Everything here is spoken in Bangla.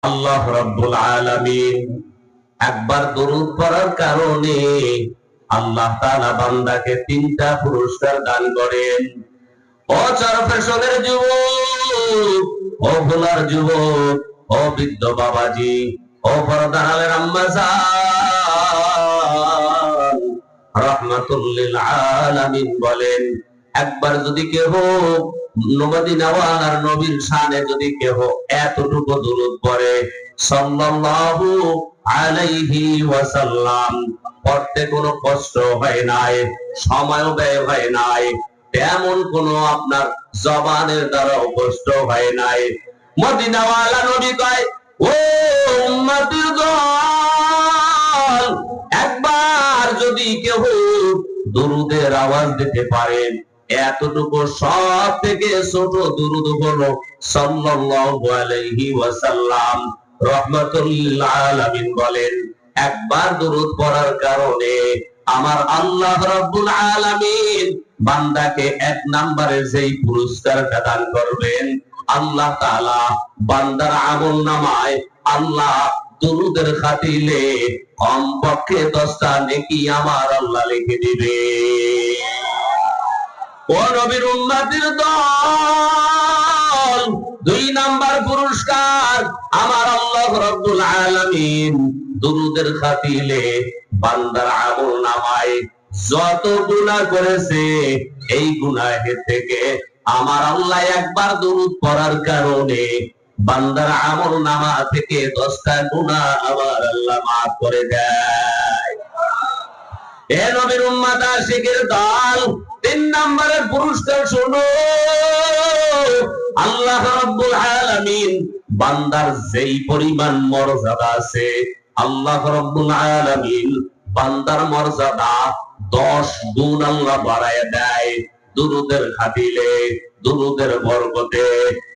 আল্লাহ রাব্বুল আলামিন একবার দরুদ পড়ার কারণে আল্লাহ তাআলা বান্দাকে তিনটা পুরস্কার দান করেন। ও চার ফ্যাশনের যুবক, ও ভোলার যুবক, ও বৃদ্ধ বাবাজি, ও পর্দার আম্মা জান, রাহমাতুল লিল আলামিন বলেন, একবার যদি কেহ মদিনাওয়ালার নবীর শানে যদি কেহ এতটুকু দুরূদ পড়ে সাল্লাল্লাহু আলাইহি ওয়াসাল্লাম, পড়তে কোনো কষ্ট হয় নাই, সময় ব্যয় হয় নাই, তেমন কোনো আপনার জবানের দ্বারাও কষ্ট হয় নাই। মদিনাওয়ালা নবী কয়, ও উম্মতের দল, একবার যদি কেউ দুরূদের আওয়াজ দিতে পারেন, এতটুকু সব থেকে ছোট দুরূদ হলো সাল্লাল্লাহু আলাইহি ওয়াসাল্লাম। রাহমাতুল লিল আলামিন বলেন, একবার দুরূদ পড়ার কারণে আমার আল্লাহ রাব্বুল আলামিন বান্দাকে এক নম্বরে যেই পুরস্কারটা দান করবেন, আল্লাহ তাআলা বান্দার আমলনামায় আল্লাহ দুরূদের খাতিরে কমপক্ষে 10টা নেকি আমার আল্লাহ লিখে দিবে। ও নবীর উম্মতের দল, 2 নাম্বার পুরস্কার আমার আল্লাহ রাব্বুল আলামিন দুরূদের খাতিরে বান্দার আমলনামায় যত গুনাহ করেছে এই গুনাহের থেকে আমার আল্লাহ একবার দুরূদ পড়ার কারণে বান্দার আমলনামা থেকে 10টা গুনাহ আমার আল্লাহ মাফ করে দেয়। এ নবীর উম্মত আশিকের দল, 3 নম্বরের পুরস্কার শোনো। আল্লাহ রাব্বুল আলামিন বান্দার যেই পরিমাণ মর্যাদা আছে, আল্লাহ রাব্বুল আলামিন বান্দার মর্যাদা 10 গুণ আল্লাহ বাড়ায় দেয় দুরূদের খাতিরে, দুরূদের বরকতে।